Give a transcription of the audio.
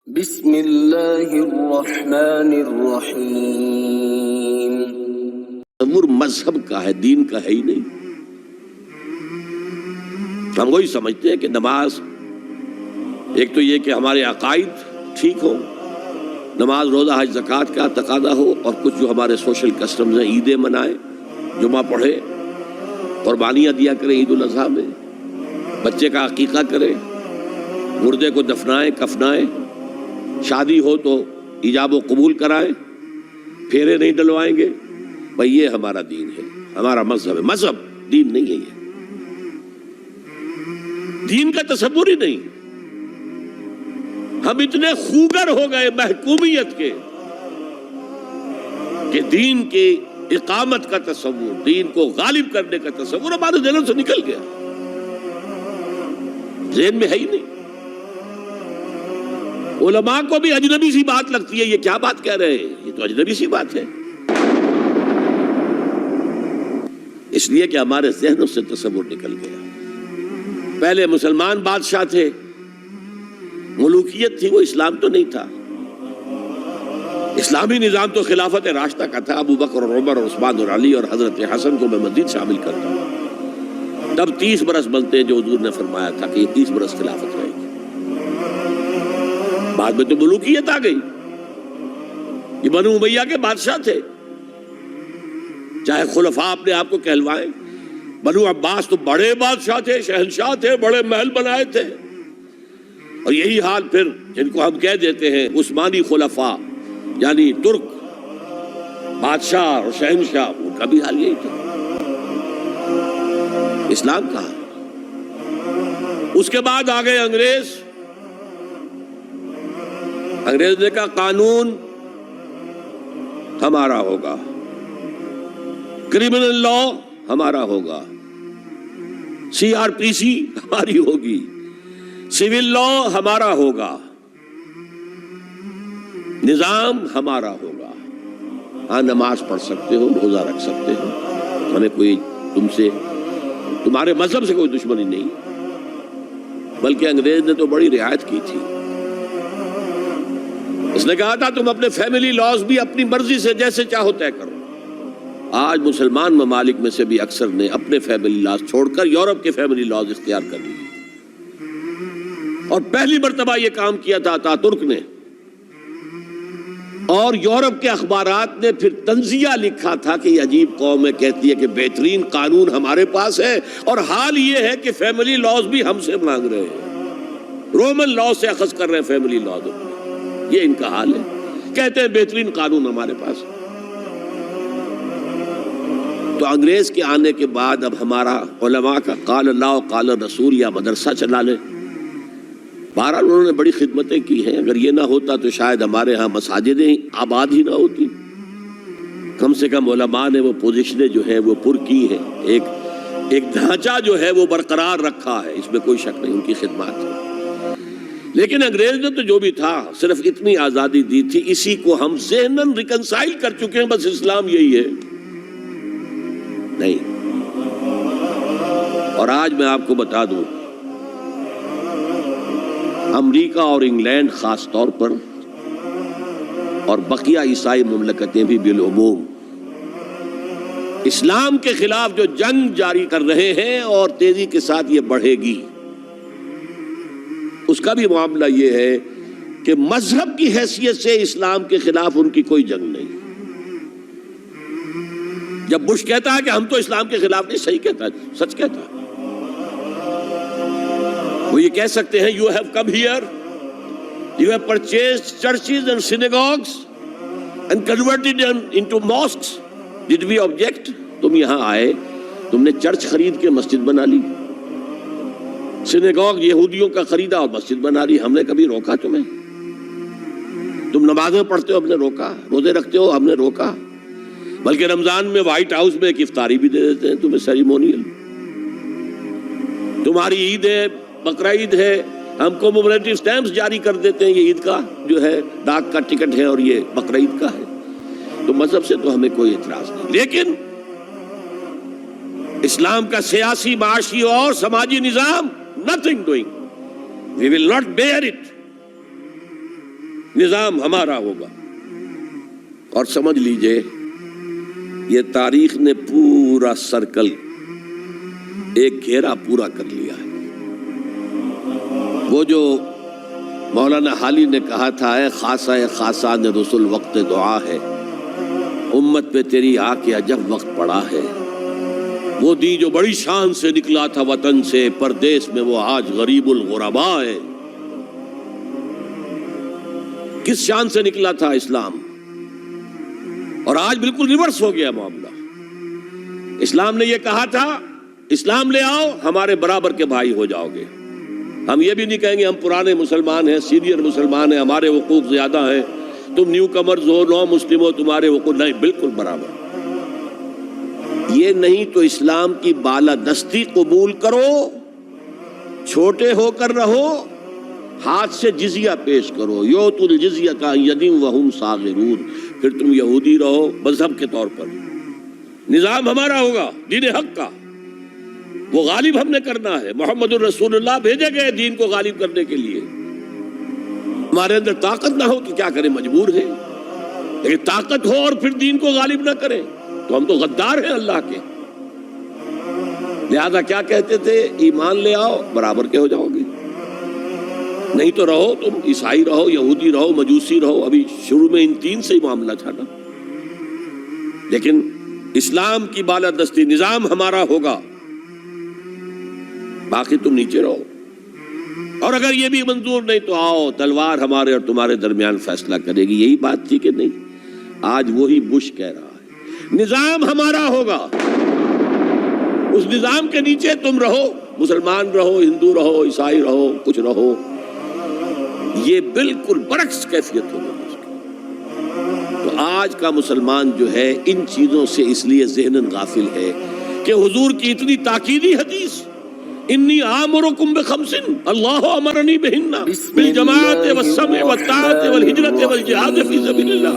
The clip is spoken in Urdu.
بسم اللہ الرحمن الرحیم۔ تصور مذہب کا ہے، دین کا ہے ہی نہیں۔ ہم وہی سمجھتے ہیں کہ نماز ایک تو یہ کہ ہمارے عقائد ٹھیک ہو، نماز روزہ حج زکوٰۃ کا تقاضا ہو، اور کچھ جو ہمارے سوشل کسٹمز ہیں، عیدیں منائیں، جمعہ پڑھے، قربانیاں دیا کریں عید الاضحیٰ میں، بچے کا عقیقہ کریں، مردے کو دفنائیں کفنائیں، شادی ہو تو ایجاب و قبول کرائیں، پھیرے نہیں ڈلوائیں گے۔ بھئی یہ ہمارا دین ہے، ہمارا مذہب ہے۔ مذہب دین نہیں ہے، یہ دین کا تصور ہی نہیں۔ ہم اتنے خوگر ہو گئے محکومیت کے کہ دین کی اقامت کا تصور، دین کو غالب کرنے کا تصور ہمارے ذہن سے نکل گیا، ذہن میں ہے ہی نہیں۔ علماء کو بھی اجنبی سی بات لگتی ہے، یہ کیا بات کہہ رہے ہیں، یہ تو اجنبی سی بات ہے، اس لیے کہ ہمارے ذہنوں سے تصور نکل گیا۔ پہلے مسلمان بادشاہ تھے، ملوکیت تھی، وہ اسلام تو نہیں تھا۔ اسلامی نظام تو خلافت راشدہ کا تھا، ابو بکر اور عمر اور عثمان اور علی اور حضرت حسن کو میں مزید شامل کرتا ہوں۔ تب 30 برس بنتے ہیں جو حضور نے فرمایا تھا کہ یہ 30 برس خلافت رہے گی۔ بعد میں تو ملوکیت آ گئی، یہ بنو امیہ کے بادشاہ تھے، چاہے خلفاء اپنے آپ کو کہلوائیں۔ بنو عباس تو بڑے بادشاہ تھے، شہنشاہ تھے، بڑے محل بنائے تھے، اور یہی حال پھر جن کو ہم کہہ دیتے ہیں عثمانی خلفاء، یعنی ترک بادشاہ اور شہنشاہ، ان کا بھی حال یہی تھا۔ اسلام کہاں؟ اس کے بعد آ گئے انگریز نے کہا قانون ہمارا ہوگا، کرمنل لا ہمارا ہوگا، CRPC ہماری ہوگی، سول لا ہمارا ہوگا، نظام ہمارا ہوگا۔ ہاں نماز پڑھ سکتے ہو، روزہ رکھ سکتے ہو، ہمیں کوئی تمہارے مذہب سے کوئی دشمنی نہیں، بلکہ انگریز نے تو بڑی رعایت کی تھی۔ اس نے کہا تھا تم اپنے فیملی لاز بھی اپنی مرضی سے جیسے چاہو طے کرو۔ آج مسلمان ممالک میں سے بھی اکثر نے اپنے فیملی لاز چھوڑ کر یورپ کے فیملی لاز اختیار کر لیے، اور پہلی مرتبہ یہ کام کیا تھا اتا ترک نے، اور یورپ کے اخبارات نے پھر تنزیہ لکھا تھا کہ یہ عجیب قوم ہے، کہتی ہے کہ بہترین قانون ہمارے پاس ہے، اور حال یہ ہے کہ فیملی لاز بھی ہم سے مانگ رہے ہیں، رومن لاز سے اخذ کر رہے ہیں فیملی لاز، یہ ان کا حال ہے، کہتے ہیں بہترین قانون ہمارے پاس۔ تو انگریز کے آنے کے بعد اب ہمارا علماء کا قال اللہ و قال رسول یا مدرسہ چلا لے۔ بہرحال انہوں نے بڑی خدمتیں کی ہیں، اگر یہ نہ ہوتا تو شاید ہمارے ہاں مساجدیں آباد ہی نہ ہوتی۔ کم سے کم علماء نے وہ پوزیشنیں جو ہیں وہ پر کی ہیں، ایک ڈھانچہ جو ہے وہ برقرار رکھا ہے، اس میں کوئی شک نہیں، ان کی خدمات ہے۔ لیکن انگریز نے تو جو بھی تھا صرف اتنی آزادی دی تھی، اسی کو ہم ذہناً ریکنسائل کر چکے ہیں، بس اسلام یہی ہے نہیں۔ اور آج میں آپ کو بتا دوں، امریکہ اور انگلینڈ خاص طور پر، اور بقیہ عیسائی مملکتیں بھی بالعموم، اسلام کے خلاف جو جنگ جاری کر رہے ہیں، اور تیزی کے ساتھ یہ بڑھے گی، اس کا بھی معاملہ یہ ہے کہ مذہب کی حیثیت سے اسلام کے خلاف ان کی کوئی جنگ نہیں۔ جب بش کہتا ہے کہ ہم تو اسلام کے خلاف نہیں، صحیح کہتا ہے، سچ کہتا ہے۔ وہ یہ کہہ سکتے ہیں you have come here, you have purchased churches and synagogues and converted them into mosques. Did we object? تم یہاں آئے، تم نے چرچ خرید کے مسجد بنا لی، سینیگوگ یہودیوں کا خریدا اور مسجد بنا لی، ہم نے کبھی روکا تمہیں؟ تم نمازیں پڑھتے ہو، ہم نے روکا؟ روزے رکھتے ہو، ہم نے روکا؟ بلکہ رمضان میں وائٹ ہاؤس میں ایک افطاری بھی دے دیتے ہیں تمہیں، سیریمونیل۔ تمہاری عید ہے، بقرہ عید ہے، ہم کو مومنٹی سٹیمپس جاری کر دیتے ہیں، یہ عید کا جو ہے ڈاک کا ٹکٹ ہے اور یہ بقرہ عید کا ہے۔ تو مذہب سے تو ہمیں کوئی اعتراض نہیں، لیکن اسلام کا سیاسی، معاشی اور سماجی نظام nothing doing. We will not bear it. نظام ہمارا ہوگا۔ اور سمجھ لیجئے یہ تاریخ نے پورا سرکل ایک گھیرا پورا کر لیا ہے۔ وہ جو مولانا حالی نے کہا تھا، اے خاصہ خاصان رسول وقت دعا ہے، امت پہ تیری آ کے عجب وقت پڑا ہے۔ وہ دین جو بڑی شان سے نکلا تھا وطن سے، پردیس میں وہ آج غریب الغرباء ہے۔ کس شان سے نکلا تھا اسلام، اور آج بالکل ریورس ہو گیا معاملہ۔ اسلام نے یہ کہا تھا اسلام لے آؤ، ہمارے برابر کے بھائی ہو جاؤ گے۔ ہم یہ بھی نہیں کہیں گے ہم پرانے مسلمان ہیں، سینئر مسلمان ہیں، ہمارے حقوق زیادہ ہیں، تم نیو کمرز ہو، نو مسلم ہو، تمہارے حقوق نہیں، بالکل برابر۔ یہ نہیں تو اسلام کی بالادستی قبول کرو، چھوٹے ہو کر رہو، ہاتھ سے جزیہ پیش کرو، یوت الجزیۃ عن ید وہم صاغرون، پھر تم یہودی رہو مذہب کے طور پر۔ نظام ہمارا ہوگا دین حق کا، وہ غالب ہم نے کرنا ہے۔ محمد الرسول اللہ بھیجے گئے دین کو غالب کرنے کے لیے۔ ہمارے اندر طاقت نہ ہو تو کیا کریں، مجبور ہیں، لیکن طاقت ہو اور پھر دین کو غالب نہ کریں تو ہم تو غدار ہیں اللہ کے۔ لہذا کیا کہتے تھے، ایمان لے آؤ برابر کے ہو جاؤ گے، نہیں تو رہو تم عیسائی رہو، یہودی رہو، مجوسی رہو۔ ابھی شروع میں ان تین سے ہی معاملہ تھا نا، لیکن اسلام کی بالادستی، نظام ہمارا ہوگا، باقی تم نیچے رہو۔ اور اگر یہ بھی منظور نہیں تو آؤ، تلوار ہمارے اور تمہارے درمیان فیصلہ کرے گی۔ یہی بات تھی کہ نہیں؟ آج وہی بش کہہ رہا ہے نظام ہمارا ہوگا، اس نظام کے نیچے تم رہو، مسلمان رہو، ہندو رہو، عیسائی رہو، کچھ رہو۔ یہ بالکل برعکس کیفیت ہوگی۔ تو آج کا مسلمان جو ہے ان چیزوں سے اس لیے ذہناً غافل ہے کہ حضور کی اتنی تاکیدی حدیث، انی آمرکم بخمس اللہ امرنی بہن بالجماعت والسمع والطاعت والہجرت والجہاد فی سبیل اللہ،